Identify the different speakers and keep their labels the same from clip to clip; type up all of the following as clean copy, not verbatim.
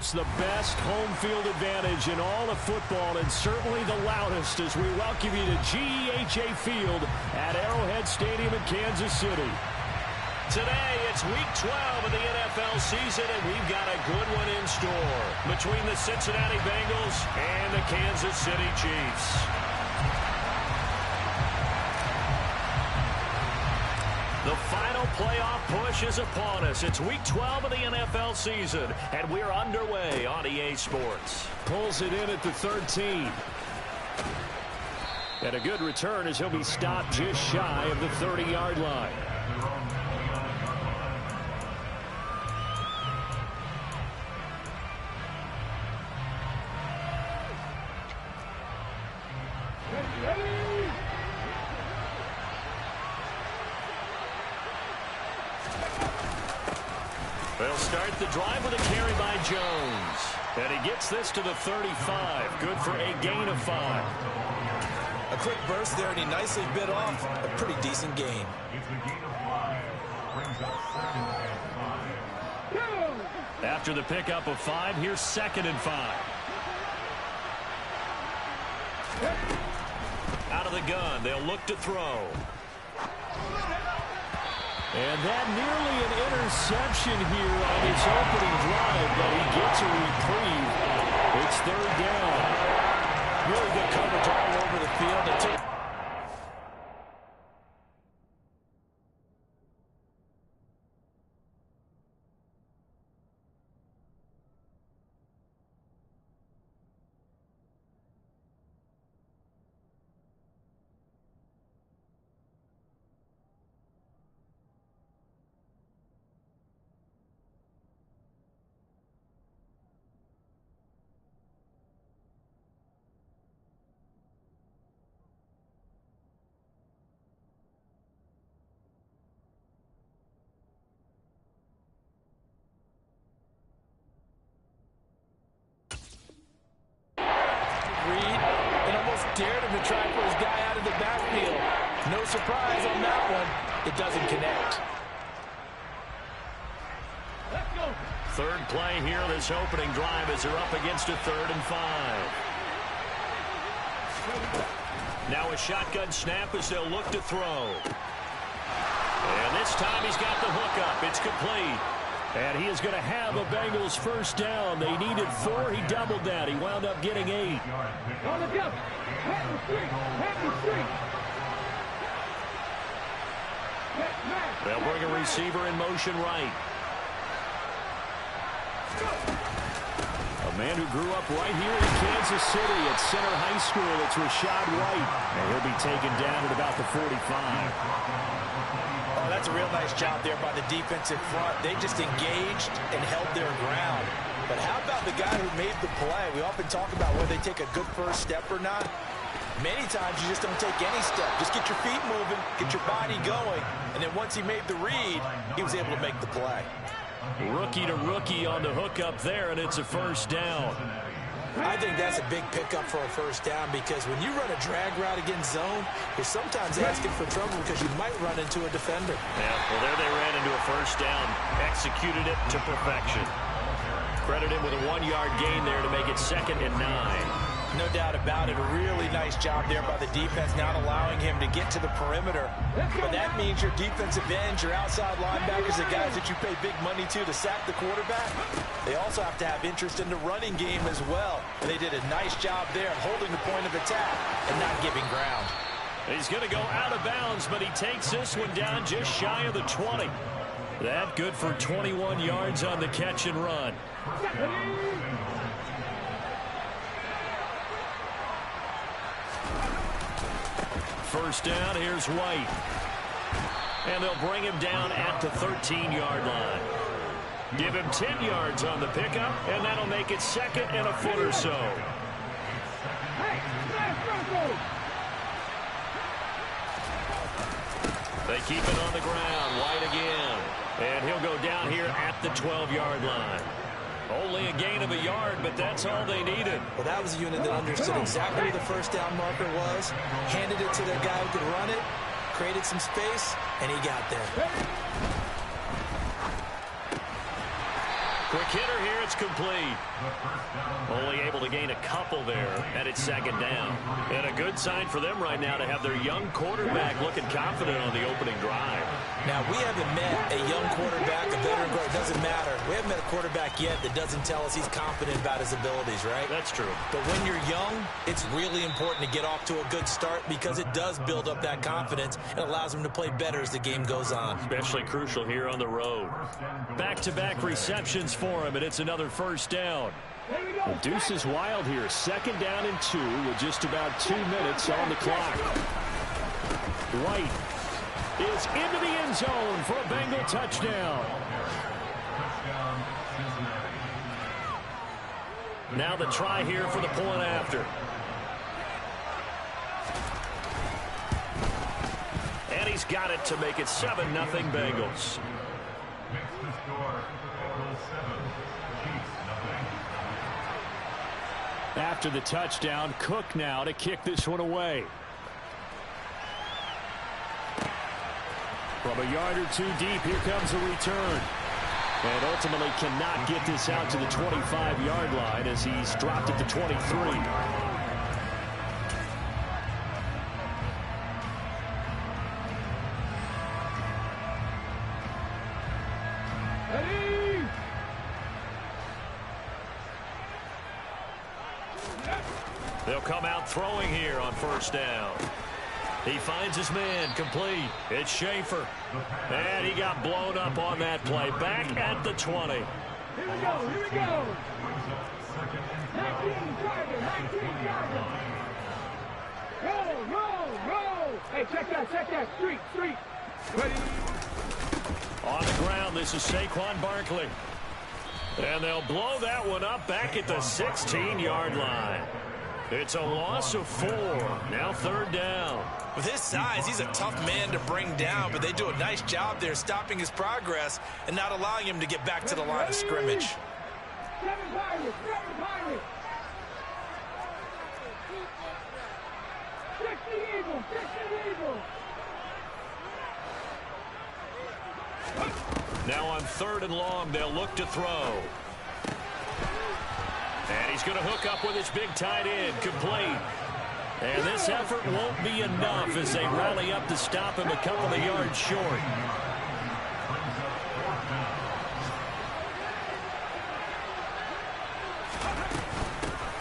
Speaker 1: perhaps the best home field advantage in all of football, and certainly the loudest, as we welcome you to GEHA Field at Arrowhead Stadium in Kansas City. Today, it's Week 12 of the NFL season, and we've got a good one in store between the Cincinnati Bengals and the Kansas City Chiefs. The final playoff push is upon us. It's Week 12 of the NFL season, and we're underway on EA Sports. Pulls it in at the 13. And a good return as he'll be stopped just shy of the 30-yard line. They'll start the drive with a carry by Jones. And he gets this to the 35. Good for a gain of 5.
Speaker 2: A quick burst there, and he nicely bit off a pretty decent gain.
Speaker 1: After the pickup of 5, here's 2nd and 5. Out of the gun, they'll look to throw. And that nearly an interception here on his opening drive, but he gets a reprieve. It's 3rd down.
Speaker 2: Really good coverage all over the field. It took dared him to try for his guy out of the backfield. No surprise on that one. It doesn't connect.
Speaker 1: Let's go. 3rd play here, this opening drive, as they're up against a 3rd and 5. Now a shotgun snap as they'll look to throw. And this time he's got the hook up. It's complete. And he is going to have a Bengals 1st down. They needed 4. He doubled that. He wound up getting 8. They'll bring a receiver in motion right. A man who grew up right here in Kansas City at Center High School. It's Rashad White. And he'll be taken down at about the 45.
Speaker 2: Oh, that's a real nice job there by the defensive front. They just engaged and held their ground. But how about the guy who made the play? We often talk about whether they take a good first step or not. Many times you just don't take any step. Just get your feet moving, get your body going, and then once he made the read, he was able to make the play.
Speaker 1: Rookie to rookie on the hook up there, and it's a 1st down.
Speaker 2: I think that's a big pickup for a 1st down, because when you run a drag route against zone, you're sometimes asking for trouble because you might run into a defender.
Speaker 1: Yeah, well, there they ran into a 1st down. Executed it to perfection. Credit him with a 1-yard gain there to make it 2nd and 9.
Speaker 2: No doubt about it. A really nice job there by the defense, not allowing him to get to the perimeter. But that means your defensive ends, your outside linebackers, the guys that you pay big money to sack the quarterback, they also have to have interest in the running game as well. And they did a nice job there holding the point of attack and not giving ground.
Speaker 1: He's going to go out of bounds, but he takes this one down just shy of the 20. That good for 21 yards on the catch and run. 1st down, here's White. And they'll bring him down at the 13-yard line. Give him 10 yards on the pickup, and that'll make it 2nd and a foot or so. They keep it on the ground. White again. And he'll go down here at the 12-yard line. Only a gain of a yard, but that's all they needed.
Speaker 2: Well, that was a unit that understood exactly where the 1st down marker was, handed it to their guy who could run it, created some space, and he got there.
Speaker 1: Quick Kidder here. It's complete. Only able to gain a couple there, and it's second down. And a good sign for them right now to have their young quarterback looking confident on the opening drive.
Speaker 2: Now, we haven't met a young quarterback, a veteran quarterback. It doesn't matter. We haven't met a quarterback yet that doesn't tell us he's confident about his abilities, right?
Speaker 1: That's true.
Speaker 2: But when you're young, it's really important to get off to a good start because it does build up that confidence and allows him to play better as the game goes on.
Speaker 1: Especially crucial here on the road. Back-to-back receptions for him, and it's another first down. The deuce is wild here. Second down and 2 with just about 2 minutes on the clock. White is into the end zone for a Bengal touchdown. Now the try here for the point after. And he's got it to make it 7-0 Bengals. After the touchdown, Cook now to kick this one away. From a yard or two deep, here comes a return. And ultimately cannot get this out to the 25-yard line as he's dropped at the 23. They'll come out throwing here on first down. He finds his man, complete. It's Schaefer. And he got blown up on that play. Back at the 20.
Speaker 3: Here we go, here we go. 19 driver. Roll. Hey, check that. Street. Ready.
Speaker 1: On the ground, this is Saquon Barkley. And they'll blow that one up back at the 16-yard line. It's a loss of 4. Now third down.
Speaker 2: With his size, he's a tough man to bring down, but they do a nice job there stopping his progress and not allowing him to get back to the line of scrimmage.
Speaker 3: Seven Pirates. 60 Eagles.
Speaker 1: Now on third and long, they'll look to throw. And he's going to hook up with his big tight end, complete. And this effort won't be enough as they rally up to stop him a couple of yards short.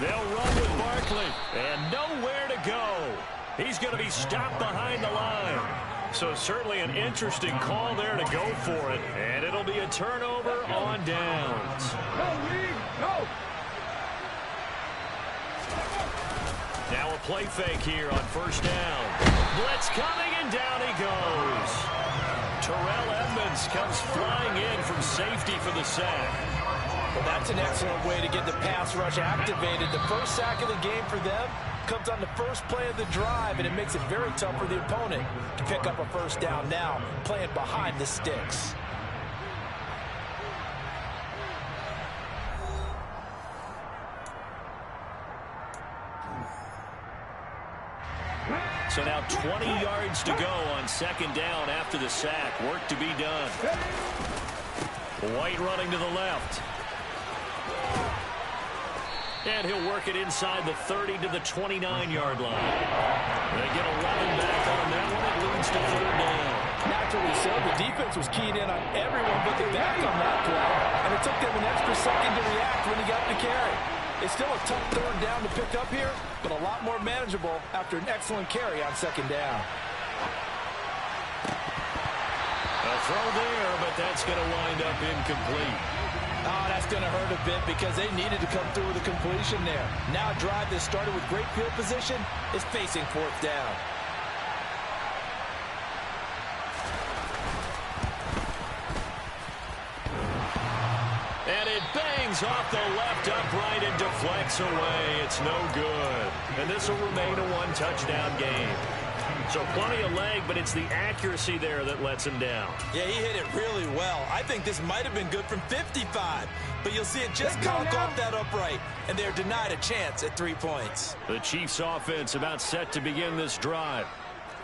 Speaker 1: They'll run with Barkley, and nowhere to go. He's going to be stopped behind the line. So certainly an interesting call there to go for it. And it'll be a turnover on downs.
Speaker 3: Go.
Speaker 1: Now a play fake here on first down. Blitz coming, and down he goes. Terrell Edmonds comes flying in from safety for the sack.
Speaker 2: Well, that's an excellent way to get the pass rush activated. The first sack of the game for them comes on the first play of the drive, and it makes it very tough for the opponent to pick up a first down now, playing behind the sticks.
Speaker 1: So now 20 yards to go on second down after the sack. Work to be done. White running to the left. And he'll work it inside the 30 to the 29-yard line. They get 11 back on that one. It leads to third down.
Speaker 2: Naturally so. The defense was keyed in on everyone but the back on that play, and it took them an extra second to react when he got the carry. It's still a tough third down to pick up here, but a lot more manageable after an excellent carry on second down.
Speaker 1: A throw there, but that's going to wind up incomplete.
Speaker 2: Oh, that's going to hurt a bit because they needed to come through with a completion there. Now a drive that started with great field position is facing fourth down.
Speaker 1: And it bangs off the left upright and deflects away. It's no good. And this will remain a one-touchdown game. So plenty of leg, but it's the accuracy there that lets him down.
Speaker 2: Yeah, he hit it really well. I think this might have been good from 55. But you'll see it just conk off that upright, and they're denied a chance at 3 points.
Speaker 1: The Chiefs offense about set to begin this drive.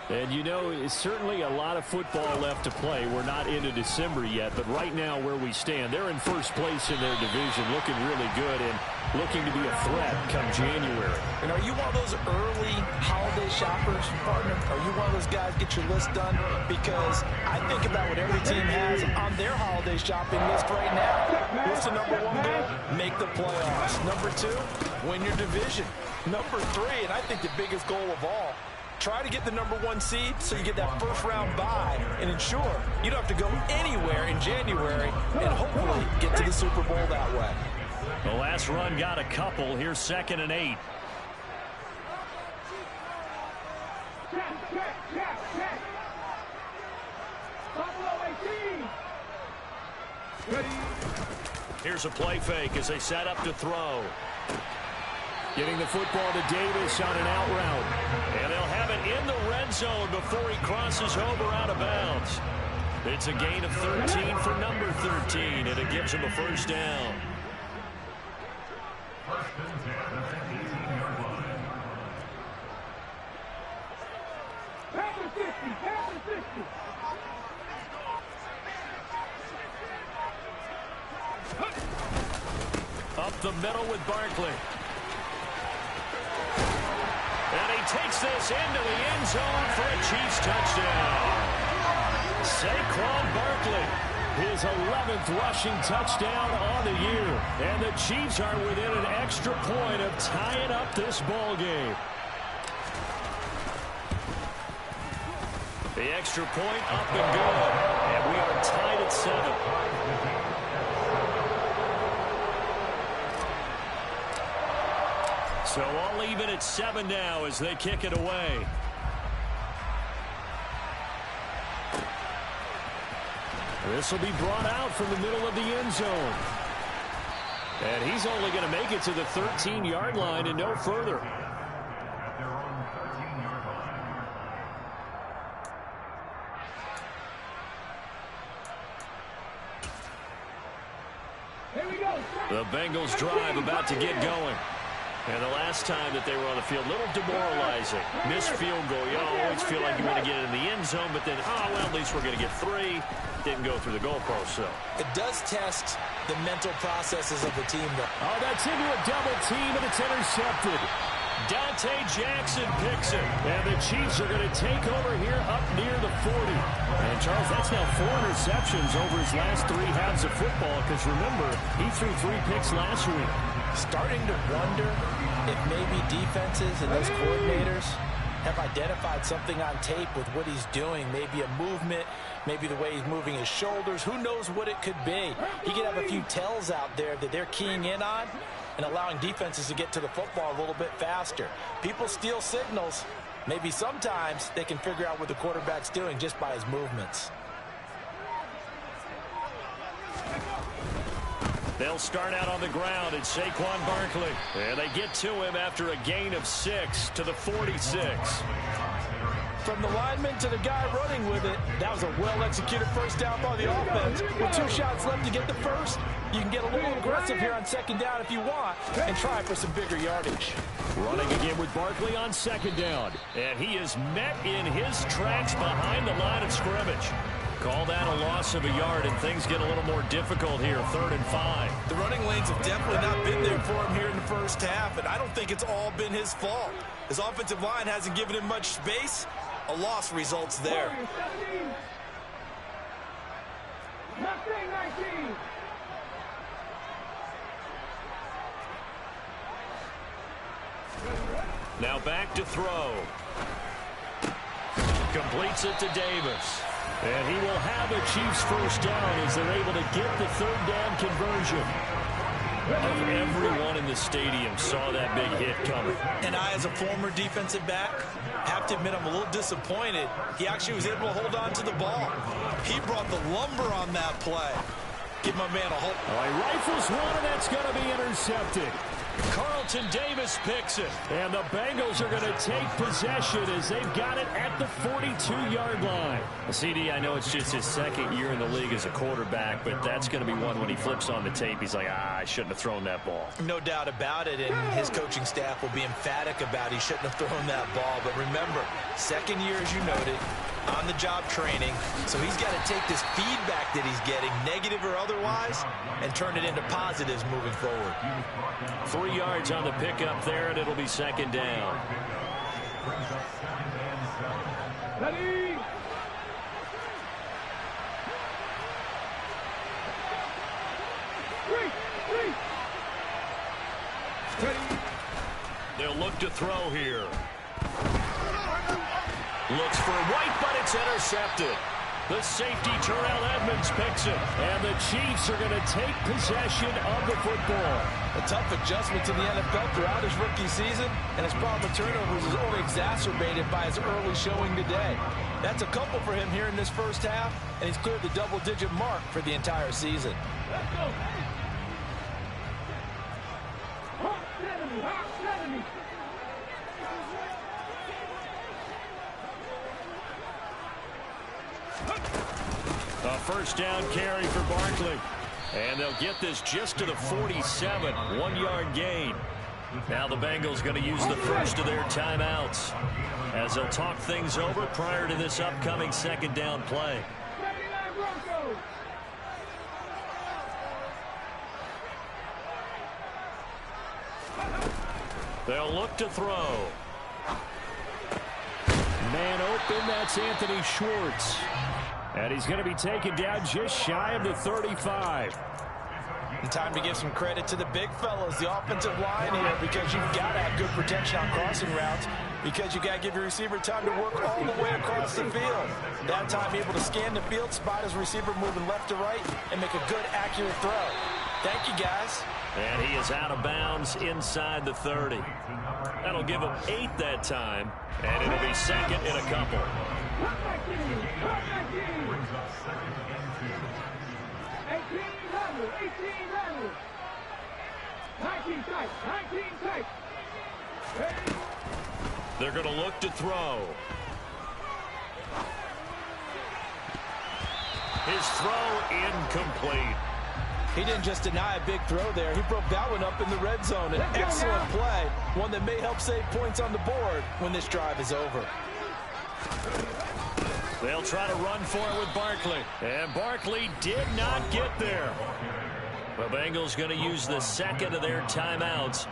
Speaker 1: And, you know, it's certainly a lot of football left to play. We're not into December yet, but right now where we stand, they're in first place in their division, looking really good and looking to be a threat come January.
Speaker 2: And are you one of those early holiday shoppers, partner? Are you one of those guys get your list done? Because I think about what every team has on their holiday shopping list right now. What's the number one goal? Make the playoffs. Number two, win your division. Number three, and I think the biggest goal of all, try to get the number one seed so you get that first round bye and ensure you don't have to go anywhere in January and hopefully get to the Super Bowl that way.
Speaker 1: The last run got a couple. Here's 2nd and 8. Here's a play fake as they set up to throw. Getting the football to Davis on an out route. And they'll have it in the red zone before he crosses over out of bounds. It's a gain of 13 for number 13, and it gives him a first down. Up the middle with Barkley. And he takes this into the end zone for a Chiefs touchdown. Saquon Barkley, his 11th rushing touchdown on the year. And the Chiefs are within an extra point of tying up this ball game. The extra point up and good. And we are tied at 7. So all even at 7 now as they kick it away. This will be brought out from the middle of the end zone. And he's only going to make it to the 13-yard line and no further. The Bengals drive about to get going. And the last time that they were on the field, a little demoralizing. Missed field goal. You always feel like you want to get it in the end zone, but then, oh, well, at least we're going to get 3. Didn't go through the goalpost, so.
Speaker 2: It does test the mental processes of the team, though.
Speaker 1: Oh, that's into a double team, and it's intercepted. Dante Jackson picks it. And the Chiefs are going to take over here up near the 40. And, Charles, that's now 4 interceptions over his last 3 halves of football, because, remember, he threw 3 picks last week.
Speaker 2: Starting to wonder if maybe defenses and those coordinators have identified something on tape with what he's doing. Maybe a movement, maybe the way he's moving his shoulders. Who knows what it could be? He could have a few tells out there that they're keying in on and allowing defenses to get to the football a little bit faster. People steal signals. Maybe sometimes they can figure out what the quarterback's doing just by his movements.
Speaker 1: They'll start out on the ground at Saquon Barkley. And they get to him after a gain of 6 to the 46.
Speaker 2: From the lineman to the guy running with it, that was a well-executed first down by the offense. With 2 shots left to get the first, you can get a little aggressive here on 2nd down if you want and try for some bigger yardage.
Speaker 1: Running again with Barkley on 2nd down. And he is met in his tracks behind the line of scrimmage. Call that a loss of a yard, and things get a little more difficult here, 3rd and 5.
Speaker 2: The running lanes have definitely not been there for him here in the first half, and I don't think it's all been his fault. His offensive line hasn't given him much space. A loss results there.
Speaker 1: Now back to throw. Completes it to Davis. And he will have a Chiefs first down as they're able to get the 3rd down conversion. Everyone in the stadium saw that big hit coming.
Speaker 2: And I, as a former defensive back, have to admit I'm a little disappointed. He actually was able to hold on to the ball. He brought the lumber on that play. Give my man a hold.
Speaker 1: All right, rifles one, and that's going to be intercepted. Carl Carlton Davis picks it. And the Bengals are going to take possession as they've got it at the 42-yard line.
Speaker 4: CD, I know it's just his second year in the league as a quarterback, but that's going to be one when he flips on the tape. He's like, I shouldn't have thrown that ball.
Speaker 2: No doubt about it, and his coaching staff will be emphatic about he shouldn't have thrown that ball. But remember, second year, as you noted, on-the-job training, so he's got to take this feedback that he's getting, negative or otherwise, and turn it into positives moving forward.
Speaker 1: 3 yards on the pickup there, and it'll be second down.
Speaker 3: Ready?
Speaker 1: They'll look to throw here. Looks for White, but it's intercepted. The safety, Terrell Edmonds, picks it. And the Chiefs are going to take possession of the football.
Speaker 2: A tough adjustment to the NFL throughout his rookie season, and his problem with turnovers is only exacerbated by his early showing today. That's a couple for him here in this first half, and he's cleared the double-digit mark for the entire season.
Speaker 3: Let's go. Hawk 70, Hawk 70.
Speaker 1: A first down carry for Barkley. And they'll get this just to the 47, 1-yard gain. Now the Bengals going to use the first of their timeouts as they'll talk things over prior to this upcoming second down play.
Speaker 3: 79 Broncos.
Speaker 1: They'll look to throw. Man open, that's Anthony Schwartz. And he's going to be taken down just shy of the 35.
Speaker 2: And time to give some credit to the big fellas, the offensive line here, because you've got to have good protection on crossing routes, because you got to give your receiver time to work all the way across the field. That time able to scan the field, spot his receiver moving left to right, and make a good, accurate throw. Thank you, guys.
Speaker 1: And he is out of bounds inside the 30. That'll give him 8 that time, and it'll be second in a couple.
Speaker 3: 19 tight, 19 tight.
Speaker 1: They're going to look to throw. His throw incomplete.
Speaker 2: He didn't just deny a big throw there. He broke that one up in the red zone. An excellent play, one that may help save points on the board when this drive is over.
Speaker 1: They'll try to run for it with Barkley. And Barkley did not get there. The Bengals going to use the second of their timeouts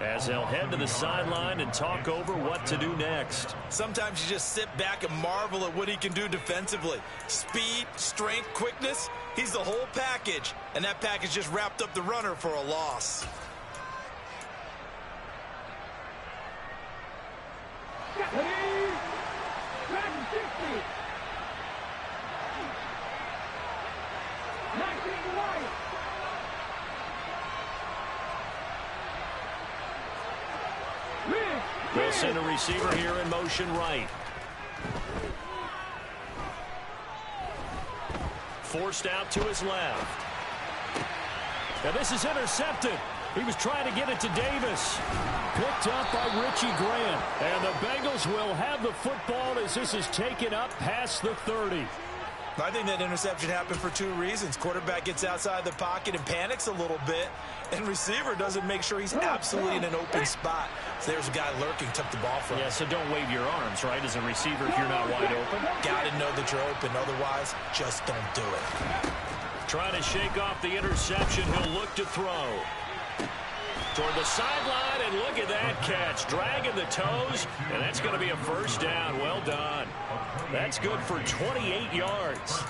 Speaker 1: as they'll head to the sideline and talk over what to do next.
Speaker 2: Sometimes you just sit back and marvel at what he can do defensively. Speed, strength, quickness, he's the whole package. And that package just wrapped up the runner for a loss.
Speaker 1: They'll send a receiver here in motion right. Forced out to his left. Now this is intercepted. He was trying to get it to Davis. Picked up by Richie Grant. And the Bengals will have the football as this is taken up past the 30.
Speaker 2: I think that interception happened for 2 reasons. Quarterback gets outside the pocket and panics a little bit, and receiver doesn't make sure he's absolutely in an open spot. So there's a guy lurking, took the ball from him.
Speaker 1: Yeah, so don't wave your arms, right, as a receiver if you're not wide open.
Speaker 2: Got to know that you're open. Otherwise, just don't do it.
Speaker 1: Trying to shake off the interception. He'll look to throw. Toward the sideline, and look at that catch. Dragging the toes, and that's going to be a first down. Well done. That's good for 28 yards.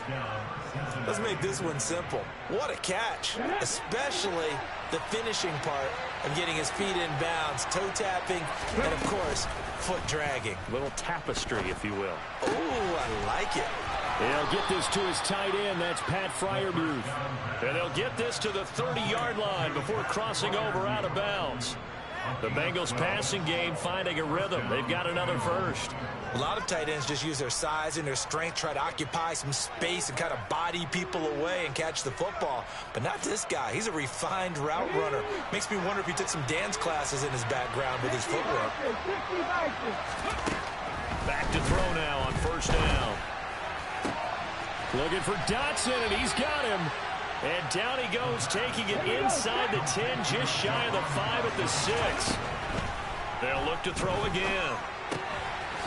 Speaker 2: Let's make this one simple. What a catch, especially the finishing part of getting his feet in bounds, toe tapping, and, of course, foot dragging.
Speaker 1: A little tapestry, if you will.
Speaker 2: Oh, I like it.
Speaker 1: They'll get this to his tight end. That's Pat Freiermuth. And they'll get this to the 30-yard line before crossing over out of bounds. The Bengals passing game finding a rhythm. They've got another first.
Speaker 2: A lot of tight ends just use their size and their strength, try to occupy some space and kind of body people away and catch the football. But not this guy. He's a refined route runner. Makes me wonder if he took some dance classes in his background with his footwork.
Speaker 1: Back to throw now on first down. Looking for Dotson, and he's got him. And down he goes, taking it inside the 10, just shy of the 5 at the 6. They'll look to throw again.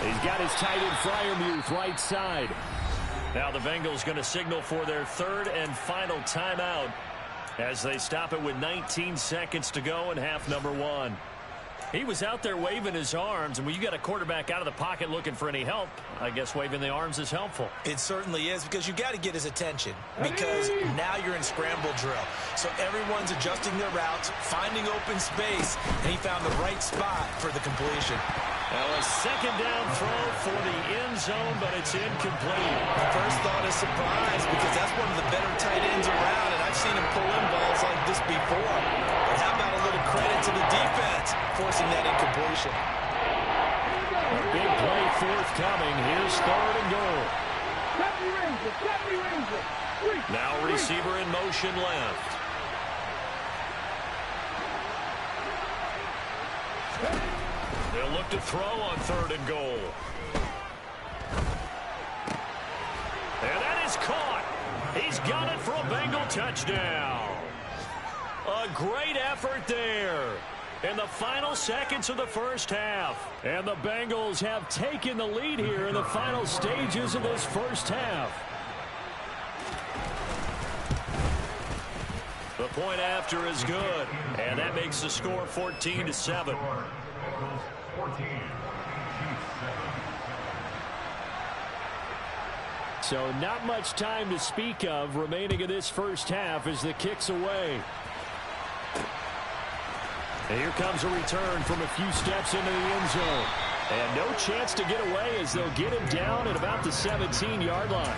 Speaker 1: He's got his tight end Freiermuth right side. Now the Bengals going to signal for their third and final timeout as they stop it with 19 seconds to go in half number 1. He was out there waving his arms, and when you got a quarterback out of the pocket looking for any help, I guess waving the arms is helpful.
Speaker 2: It certainly is, because you got to get his attention, because now you're in scramble drill. So everyone's adjusting their routes, finding open space, and he found the right spot for the completion.
Speaker 1: Well, a second down throw for the end zone, but it's incomplete.
Speaker 2: My first thought is surprise, because that's one of the better tight ends around, and I've seen him pull in balls like this before. But how about a little credit to the defense forcing that incompletion?
Speaker 1: A big play forthcoming. Here's third and goal. Now receiver in motion left. They'll look to throw on third and goal. And that is caught. He's got it for a Bengal touchdown. A great effort there in the final seconds of the first half. And the Bengals have taken the lead here in the final stages of this first half. The point after is good, and that makes the score 14-7. So not much time to speak of remaining in this first half as the kick's away. And here comes a return from a few steps into the end zone. And no chance to get away as they'll get him down at about the 17-yard line.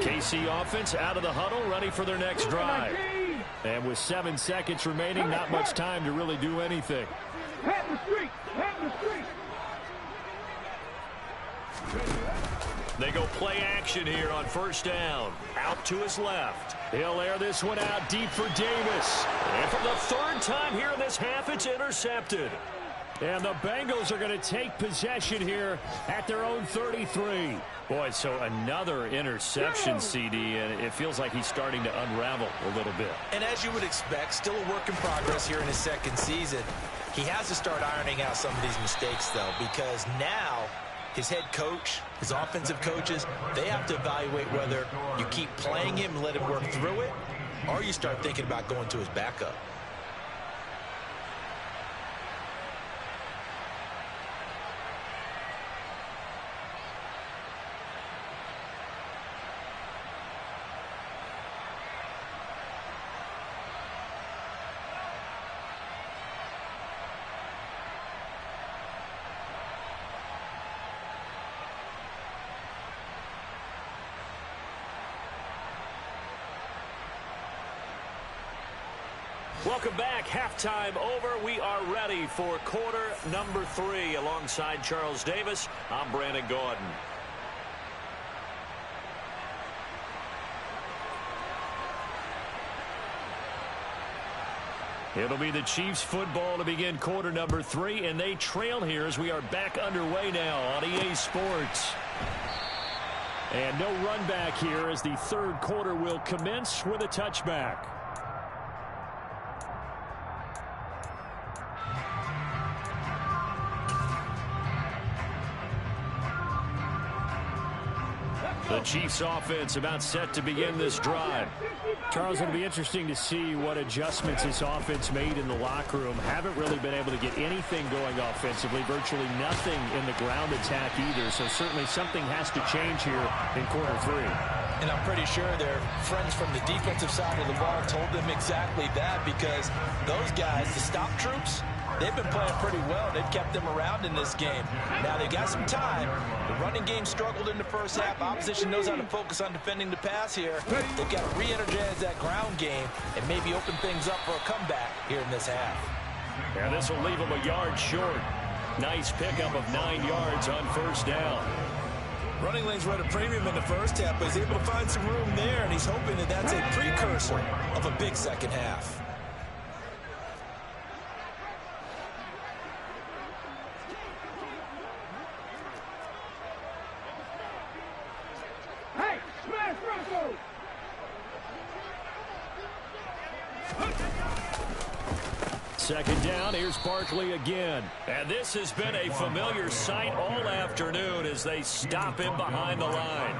Speaker 1: KC offense out of the huddle, ready for their next drive. And with 7 seconds remaining, not much time to really do anything. They go play action here on first down. Out to his left. He'll air this one out deep for Davis. And for the third time here in this half, it's intercepted. And the Bengals are going to take possession here at their own 33. Boy, so another interception, CD, and it feels like he's starting to unravel a little bit.
Speaker 2: And as you would expect, still a work in progress here in his second season. He has to start ironing out some of these mistakes, though, because now his head coach, his offensive coaches, they have to evaluate whether you keep playing him and let him work through it, or you start thinking about going to his backup.
Speaker 1: Welcome back. Halftime over. We are ready for quarter number 3. Alongside Charles Davis, I'm Brandon Gordon. It'll be the Chiefs football to begin quarter number 3, and they trail here as we are back underway now on EA Sports. And no run back here as the third quarter will commence with a touchback. The Chiefs offense about set to begin this drive. Charles, it'll be interesting to see what adjustments this offense made in the locker room. Haven't really been able to get anything going offensively, virtually nothing in the ground attack either. So certainly something has to change here in quarter 3.
Speaker 2: And I'm pretty sure their friends from the defensive side of the ball told them exactly that, because those guys, the stop troops, they've been playing pretty well. They've kept them around in this game. Now, they got some time. The running game struggled in the first half. Opposition knows how to focus on defending the pass here. They've got to re-energize that ground game and maybe open things up for a comeback here in this half.
Speaker 1: And this will leave them a yard short. Nice pickup of 9 yards on first down.
Speaker 2: Running lanes were at a premium in the first half, but he's able to find some room there, and he's hoping that that's a precursor of a big second half.
Speaker 3: Hey, smash Bronco!
Speaker 1: Second down, here's Barkley again. And this has been a familiar sight all afternoon as they stop him behind the line.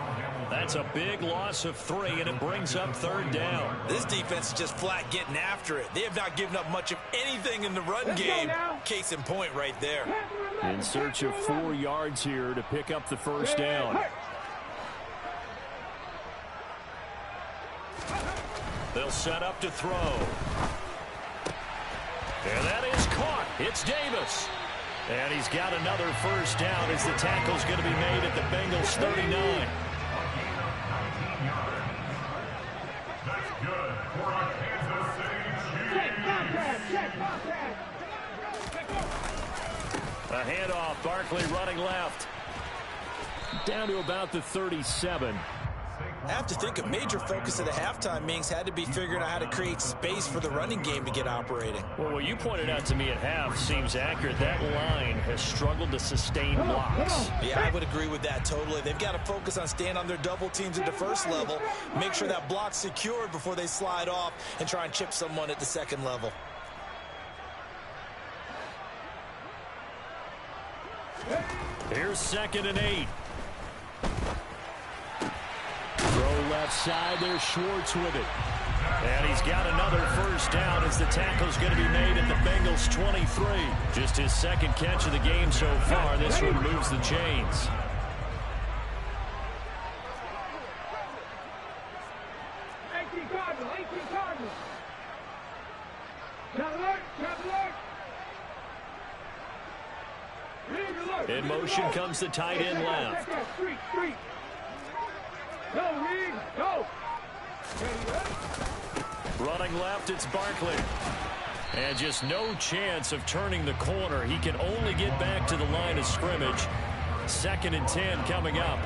Speaker 1: That's a big loss of 3, and it brings up third down.
Speaker 2: This defense is just flat getting after it. They have not given up much of anything in the run game. Case in point right there.
Speaker 1: In search of 4 yards here to pick up the first down. They'll set up to throw. And that is caught. It's Davis. And he's got another first down as the tackle's going to be made at the Bengals 39. A handoff, Barkley running left. Down to about the 37.
Speaker 2: I have to think a major focus of the halftime meetings had to be figuring out how to create space for the running game to get operating.
Speaker 1: Well, what you pointed out to me at half seems accurate. That line has struggled to sustain blocks.
Speaker 2: Yeah, I would agree with that totally. They've got to focus on staying on their double teams at the first level, make sure that block's secured before they slide off and try and chip someone at the second level.
Speaker 1: Here's 2nd and 8. Throw left side, there's Schwartz with it. And he's got another first down as the tackle's going to be made at the Bengals 23. Just his 2nd catch of the game so far. This one moves the chains. In motion comes the tight end left.
Speaker 3: Go!
Speaker 1: Running left, it's Barkley. And just no chance of turning the corner. He can only get back to the line of scrimmage. 2nd and 10 coming up.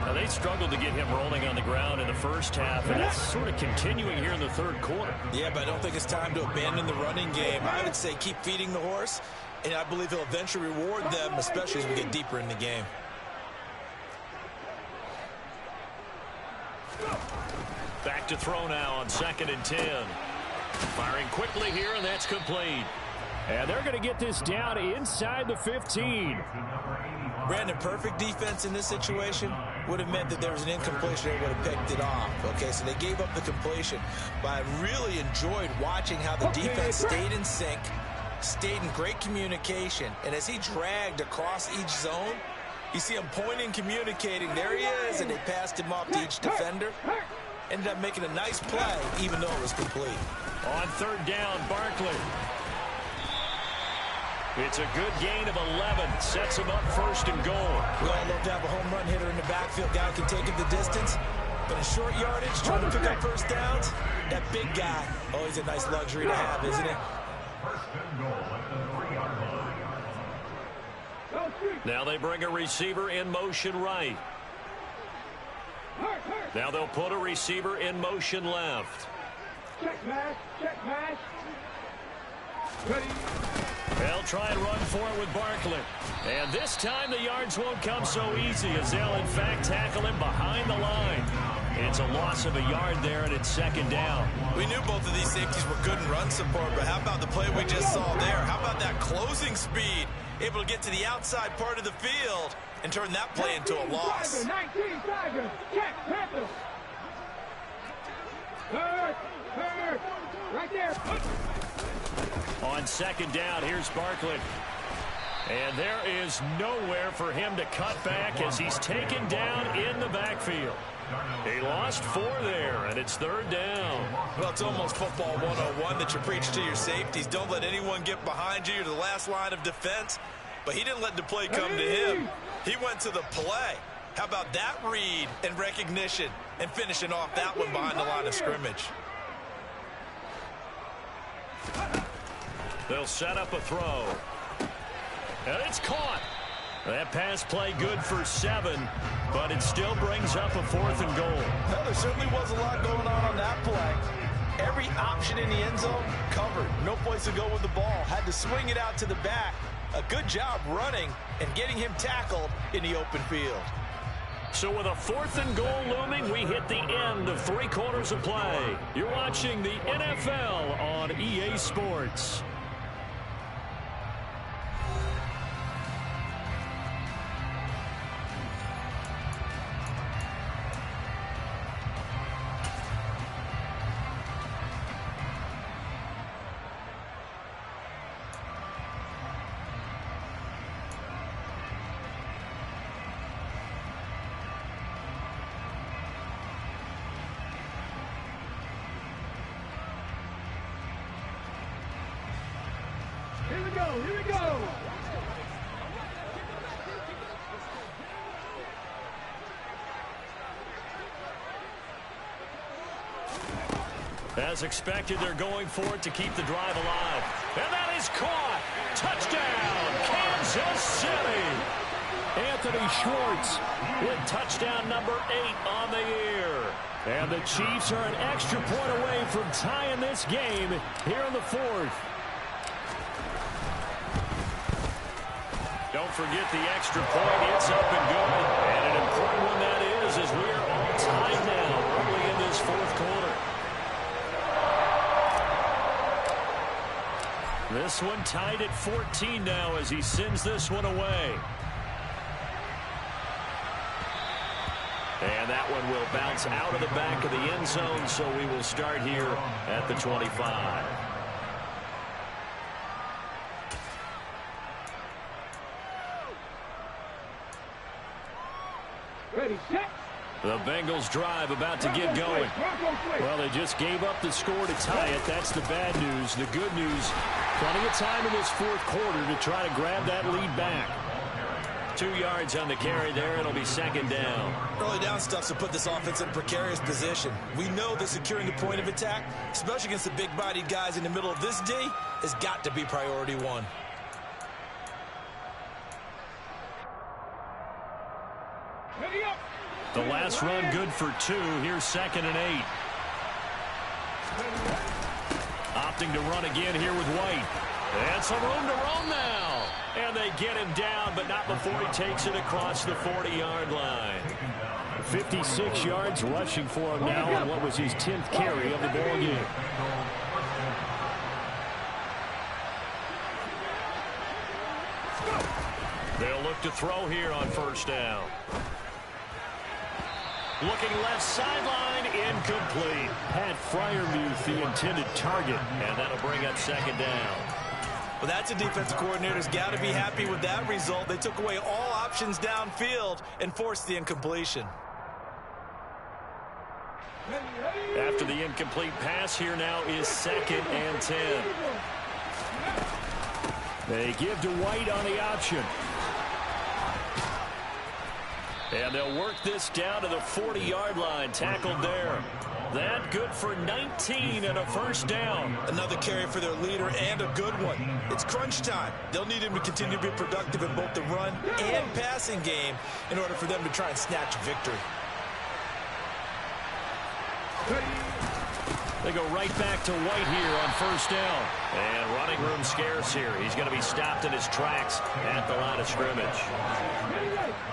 Speaker 1: Now, they struggled to get him rolling on the ground in the first half, and that's sort of continuing here in the third quarter.
Speaker 2: Yeah, but I don't think it's time to abandon the running game. I would say keep feeding the horse, and I believe he'll eventually reward them, especially as we get deeper in the game.
Speaker 1: Back to throw now on 2nd and 10. Firing quickly here, and that's complete. And they're going to get this down inside the 15.
Speaker 2: Brandon, perfect defense in this situation would have meant that there was an incompletion. They would have picked it off. Okay, so they gave up the completion. But I really enjoyed watching how the defense stayed in sync, stayed in great communication. And as he dragged across each zone, you see him pointing, communicating. There he is, and they passed him off to each defender. Ended up making a nice play, even though it was complete.
Speaker 1: On 3rd down, Barkley. It's a good gain of 11. Sets him up 1st and goal.
Speaker 2: We all love to have a home run hitter in the backfield. Guy who can take it the distance. But in short yardage, trying to pick up first downs, that big guy, always a nice luxury to have, isn't it?
Speaker 1: Now they bring a receiver in motion right. Now they'll put a receiver in motion left.
Speaker 3: Check match. Ready.
Speaker 1: They'll try and run for it with Barkley. And this time the yards won't come so easy as they'll in fact tackle him behind the line. It's a loss of a yard there, and it's 2nd down.
Speaker 2: We knew both of these safeties were good in run support, but how about the play we just saw there? How about that closing speed? Able to get to the outside part of the field and turn that play into a loss.
Speaker 3: 19 Tiger. Check, Panther. Third. Right there.
Speaker 1: On 2nd down, here's Barkley. And there is nowhere for him to cut back as he's taken down in the backfield. He lost 4 there, and it's 3rd down.
Speaker 2: Well, it's almost football 101 that you preach to your safeties. Don't let anyone get behind you. You're the last line of defense. But he didn't let the play come to him. He went to the play. How about that read and recognition and finishing off that one behind the line of scrimmage?
Speaker 1: They'll set up a throw. And it's caught. That pass play good for 7, but it still brings up a 4th and goal.
Speaker 2: Well, there certainly was a lot going on that play. Every option in the end zone covered. No place to go with the ball. Had to swing it out to the back. A good job running and getting him tackled in the open field.
Speaker 1: So with a 4th and goal looming, we hit the end of 3 quarters of play. You're watching the NFL on EA Sports.
Speaker 3: Here we go, here we go.
Speaker 1: As expected, they're going for it to keep the drive alive. And that is caught. Touchdown, Kansas City. Anthony Schwartz with touchdown number 8 on the year. And the Chiefs are an extra point away from tying this game here in the 4th. Don't forget the extra point. It's up and good. And an important one that is, as we are all tied now early in this 4th quarter. This one tied at 14 now as he sends this one away. And that one will bounce out of the back of the end zone, so we will start here at the 25.
Speaker 3: Ready, set.
Speaker 1: The Bengals drive about to get going. Well, they just gave up the score to tie it. That's the bad news. The good news, plenty of time in this 4th quarter to try to grab that lead back. 2 yards on the carry there. It'll be 2nd down.
Speaker 2: Early down stuff to put this offense in a precarious position. We know that securing the point of attack, especially against the big-bodied guys in the middle of this D, has got to be priority 1.
Speaker 3: Ready up.
Speaker 1: The last run good for 2. Here's 2nd and 8. Opting to run again here with White. And some room to roam now. And they get him down, but not before he takes it across the 40-yard line. 56 yards rushing for him now on what was his 10th carry of the ball game. They'll look to throw here on 1st down. Looking left sideline, incomplete. Pat Freiermuth, the intended target, and that'll bring up 2nd down.
Speaker 2: Well, that's a defensive coordinator's got to be happy with that result. They took away all options downfield and forced the incompletion.
Speaker 1: After the incomplete pass, here now is 2nd and 10. They give to White on the option. And they'll work this down to the 40-yard line, tackled there. That good for 19 and a 1st down.
Speaker 2: Another carry for their leader and a good one. It's crunch time. They'll need him to continue to be productive in both the run and passing game in order for them to try and snatch a victory.
Speaker 1: They go right back to White here on 1st down. And running room scarce here. He's going to be stopped in his tracks at the line of scrimmage.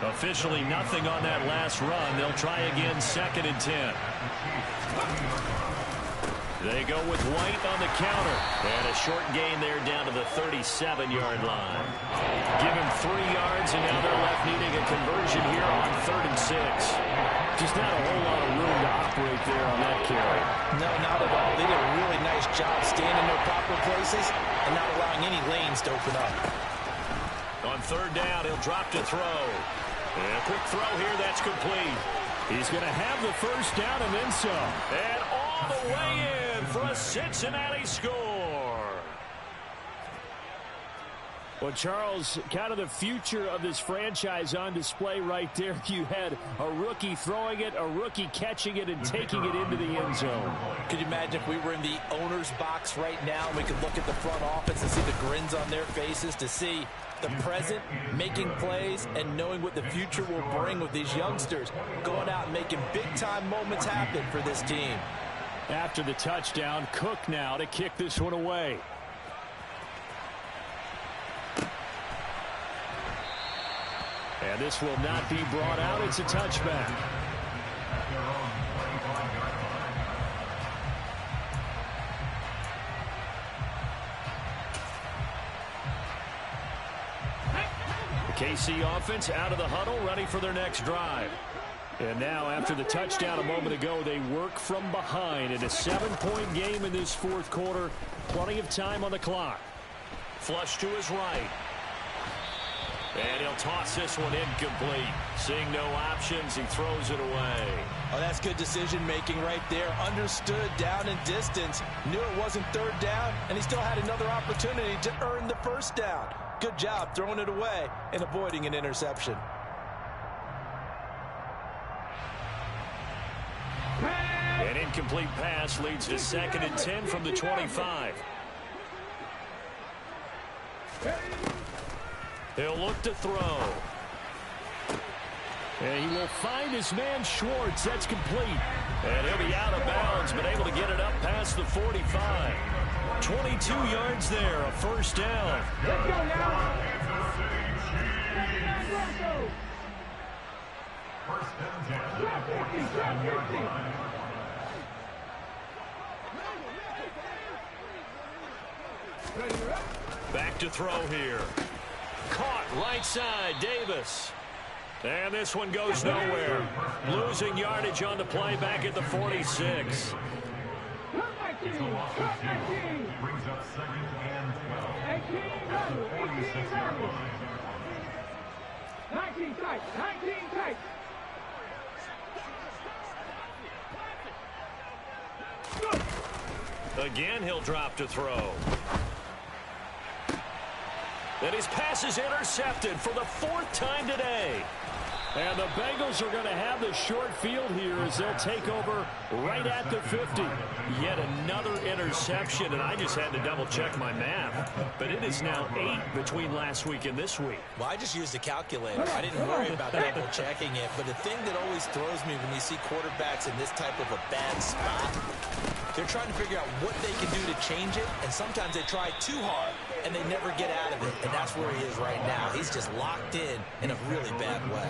Speaker 1: Officially nothing on that last run. They'll try again 2nd and 10. They go with White on the counter. And a short gain there down to the 37-yard line. Give him 3 yards, and now they're left needing a conversion here on 3rd and 6. Just not a whole lot of room to operate there on that carry.
Speaker 2: No, not at all. They did a really nice job staying in their proper places and not allowing any lanes to open up.
Speaker 1: On 3rd down, he'll drop to throw. And a quick throw here, that's complete. He's going to have the first down and then some. And all the way in for a Cincinnati score. Well, Charles, kind of the future of this franchise on display right there. You had a rookie throwing it, a rookie catching it, and taking it into the end zone.
Speaker 2: Could you imagine if we were in the owner's box right now and we could look at the front office and see the grins on their faces, to see the present making plays and knowing what the future will bring with these youngsters going out and making big-time moments happen for this team.
Speaker 1: After the touchdown, Cook now to kick this one away. And this will not be brought out. It's a touchback. The KC offense out of the huddle, ready for their next drive. And now, after the touchdown a moment ago, they work from behind in a 7-point game in this fourth quarter. Plenty of time on the clock. Flush to his right. And he'll toss this one incomplete. Seeing no options, he throws it away.
Speaker 2: Oh, that's good decision-making right there. Understood down and distance. Knew it wasn't third down, and he still had another opportunity to earn the first down. Good job throwing it away and avoiding an interception.
Speaker 1: An incomplete pass leads to 2nd and 10 from the 25. He'll look to throw. And he will find his man Schwartz. That's complete. And he'll be out of bounds, but able to get it up past the 45. 22 yards there, a first down.
Speaker 3: Let's go now.
Speaker 1: Back to throw here. Caught right side, Davis. And this one goes nowhere. Losing yardage on the play back at the 46.
Speaker 3: Brings up 2nd and 12. 19 tight. 19 tight.
Speaker 1: Again, he'll drop to throw. And his pass is intercepted for the 4th time today. And the Bengals are going to have the short field here as they'll take over right at the 50. Yet another interception, and I just had to double-check my math. But it is now 8 between last week and this week.
Speaker 2: Well, I just used a calculator. I didn't worry about double-checking it. But the thing that always throws me when you see quarterbacks in this type of a bad spot, they're trying to figure out what they can do to change it, and sometimes they try too hard, and they never get out of it, and that's where he is right now. He's just locked in a really bad way.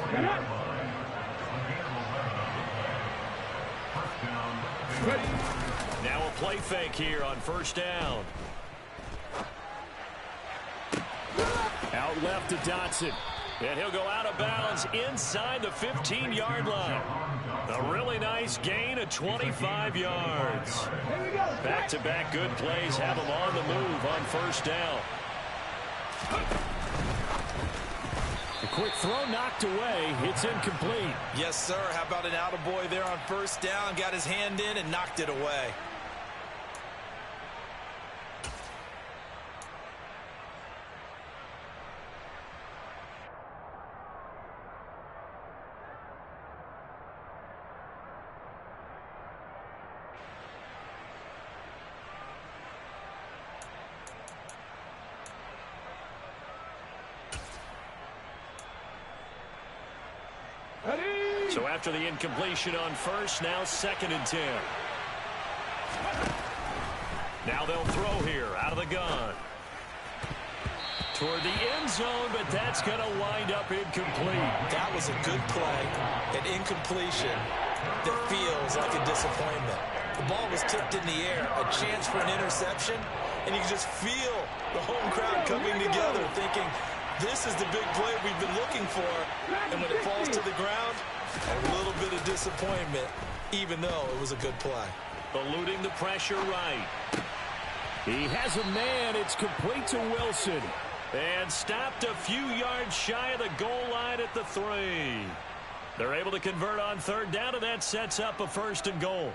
Speaker 1: Now a play fake here on first down. Out left to Dotson. And he'll go out of bounds inside the 15-yard line. A really nice gain of 25 yards. Back-to-back good plays have him on the move on first down. A quick throw knocked away. It's incomplete.
Speaker 2: Yes, sir. How about an attaboy there on first down? Got his hand in and knocked it away.
Speaker 1: So after the incompletion on first, now 2nd and 10. Now they'll throw here out of the gun. Toward the end zone, but that's going to wind up incomplete.
Speaker 2: That was a good play, an incompletion that feels like a disappointment. The ball was tipped in the air, a chance for an interception, and you can just feel the home crowd coming together thinking, this is the big play we've been looking for. And when it falls to the ground, a little bit of disappointment, even though it was a good play.
Speaker 1: Eluding the pressure right. He has a man. It's complete to Wilson. And stopped a few yards shy of the goal line at the 3. They're able to convert on third down, and that sets up a 1st and goal.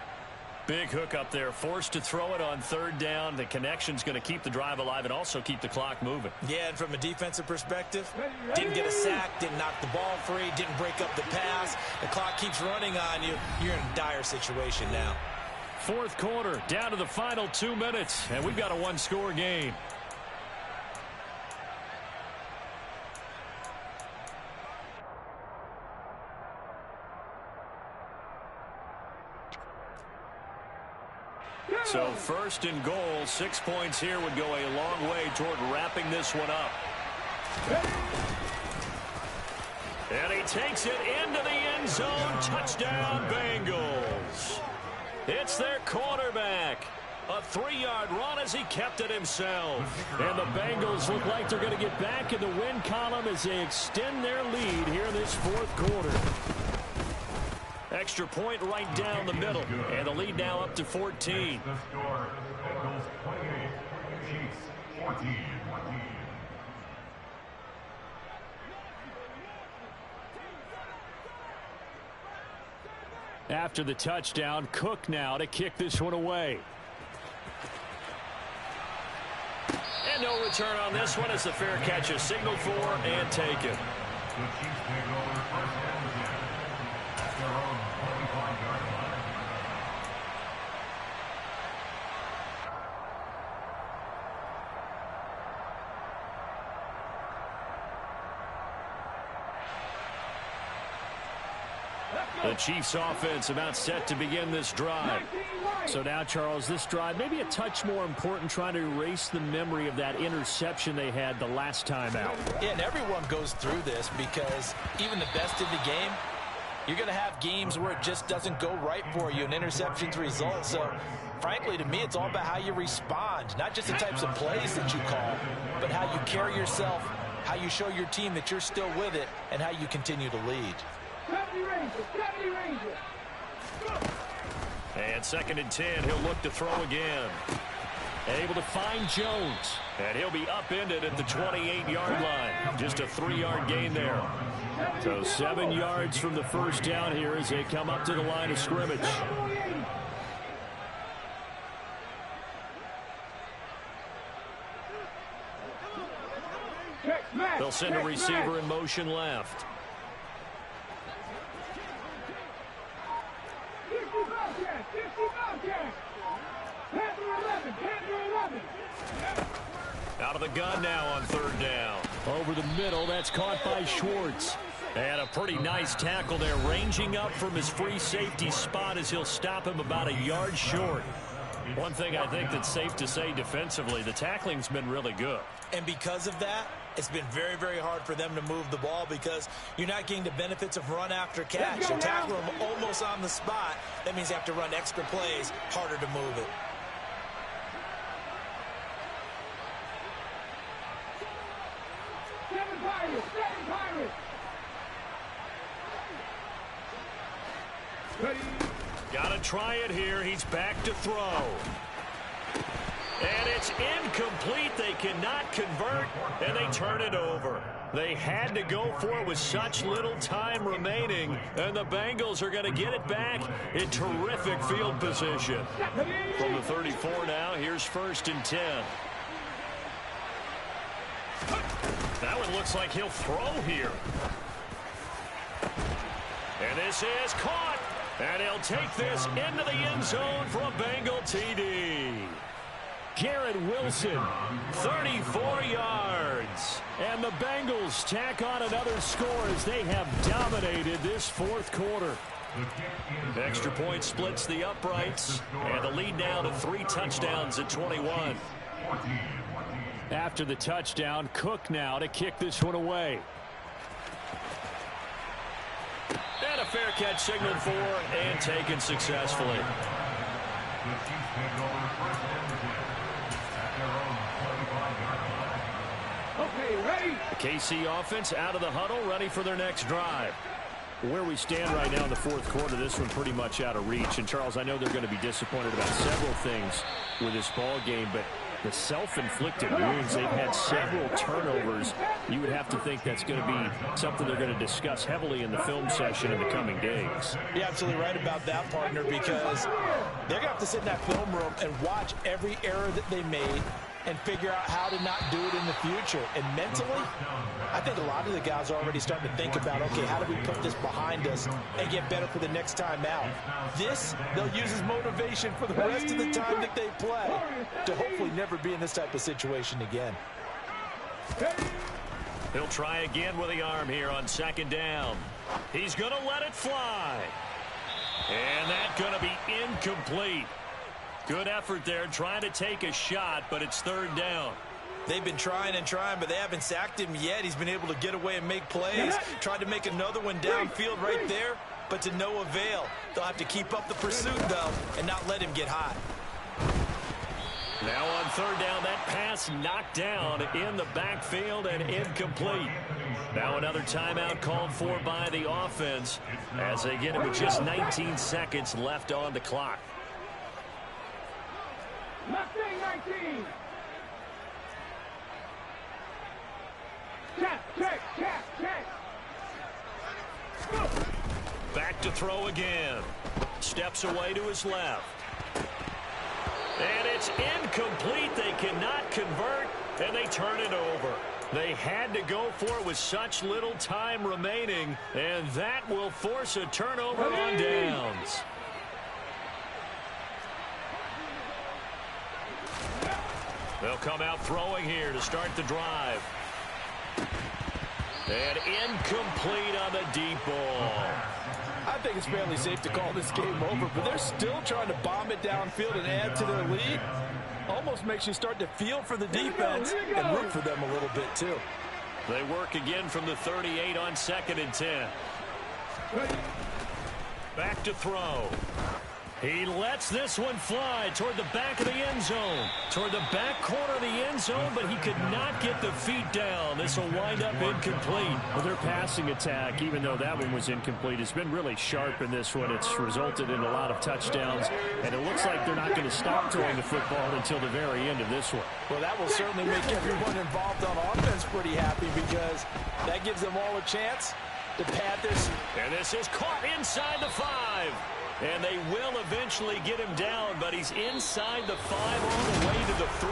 Speaker 1: Big hook up there, forced to throw it on third down. The connection's going to keep the drive alive and also keep the clock moving.
Speaker 2: Yeah, and from a defensive perspective, didn't get a sack, didn't knock the ball free, didn't break up the pass. The clock keeps running on you. You're in a dire situation now.
Speaker 1: 4th quarter, down to the final 2 minutes, and we've got a 1-score game. So 1st and goal, 6 points here would go a long way toward wrapping this one up. And he takes it into the end zone. Touchdown, Bengals. It's their quarterback. A 3-yard run as he kept it himself. And the Bengals look like they're going to get back in the win column as they extend their lead here in this 4th quarter. Extra point right down the middle. And the lead now up to 14. After the touchdown, Cook now to kick this one away. And no return on this one as the fair catch is signaled for and taken. The Chiefs offense about set to begin this drive. So now, Charles, this drive maybe a touch more important, trying to erase the memory of that interception they had the last time out.
Speaker 2: Yeah, and everyone goes through this because even the best in the game, you're going to have games where it just doesn't go right for you and interceptions result. So, frankly, to me, it's all about how you respond, not just the types of plays that you call, but how you carry yourself, how you show your team that you're still with it, and how you continue to lead.
Speaker 1: And 2nd and 10, he'll look to throw again. Able to find Jones. And he'll be upended at the 28-yard line. Just a 3-yard gain there. So 7 yards from the first down here as they come up to the line of scrimmage. They'll send a receiver in motion left. Out of the gun now on third down. Over the middle, that's caught by Schwartz. And a pretty nice tackle there, ranging up from his free safety spot as he'll stop him about a yard short. One thing I think that's safe to say defensively, the tackling's been really good.
Speaker 2: And because of that, it's been very, very hard for them to move the ball because you're not getting the benefits of run after catch. You tackle them almost on the spot. That means you have to run extra plays, harder to move it.
Speaker 1: Got to try it here. He's back to throw. And it's incomplete. They cannot convert, and they turn it over. They had to go for it with such little time remaining, and the Bengals are going to get it back in terrific field position. From the 34 now, here's 1st and 10. That one looks like he'll throw here. And this is caught. And he'll take this into the end zone for a Bengal TD. Garrett Wilson, 34 yards. And the Bengals tack on another score as they have dominated this 4th quarter. Extra point splits the uprights. And the lead now to 3 touchdowns at 21. After the touchdown, Cook now to kick this one away. And a fair catch signaled for and taken successfully.
Speaker 3: Okay, ready?
Speaker 1: The KC offense out of the huddle, ready for their next drive. Where we stand right now in the 4th quarter, this one pretty much out of reach. And, Charles, I know they're going to be disappointed about several things with this ball game, but the self-inflicted wounds. They've had several turnovers. You would have to think that's going to be something they're going to discuss heavily in the film session in the coming days.
Speaker 2: You're absolutely right about that, partner, because they're going to have to sit in that film room and watch every error that they made and figure out how to not do it in the future. And mentally, I think a lot of the guys are already starting to think about, okay, how do we put this behind us and get better for the next time out? This, they'll use as motivation for the rest of the time that they play to hopefully never be in this type of situation again.
Speaker 1: He'll try again with the arm here on second down. He's going to let it fly. And that's going to be incomplete. Good effort there, trying to take a shot, but it's third down.
Speaker 2: They've been trying and trying, but they haven't sacked him yet. He's been able to get away and make plays. Tried to make another one downfield right there, but to no avail. They'll have to keep up the pursuit, though, and not let him get hot.
Speaker 1: Now on third down, that pass knocked down in the backfield and incomplete. Now another timeout called for by the offense as they get it with just 19 seconds left on the clock.
Speaker 3: Mustang 19. Check.
Speaker 1: Back to throw again. Steps away to his left. And it's incomplete. They cannot convert, and they turn it over. They had to go for it with such little time remaining, and that will force a turnover on downs. They'll come out throwing here to start the drive. And incomplete on the deep ball.
Speaker 2: I think it's fairly safe to call this game over, but they're still trying to bomb it downfield and add to their lead. Almost makes you start to feel for the defense and root for them a little bit, too.
Speaker 1: They work again from the 38 on second and 10. Back to throw. He lets this one fly toward the back of the end zone. Toward the back corner of the end zone, but he could not get the feet down. This will wind up incomplete. Well, their passing attack, even though that one was incomplete, has been really sharp in this one. It's resulted in a lot of touchdowns, and it looks like they're not going to stop throwing the football until the very end of this one.
Speaker 2: Well, that will certainly make everyone involved on offense pretty happy because that gives them all a chance to pad this.
Speaker 1: And this is caught inside the 5. And they will eventually get him down, but he's inside the 5 all the way to the 3.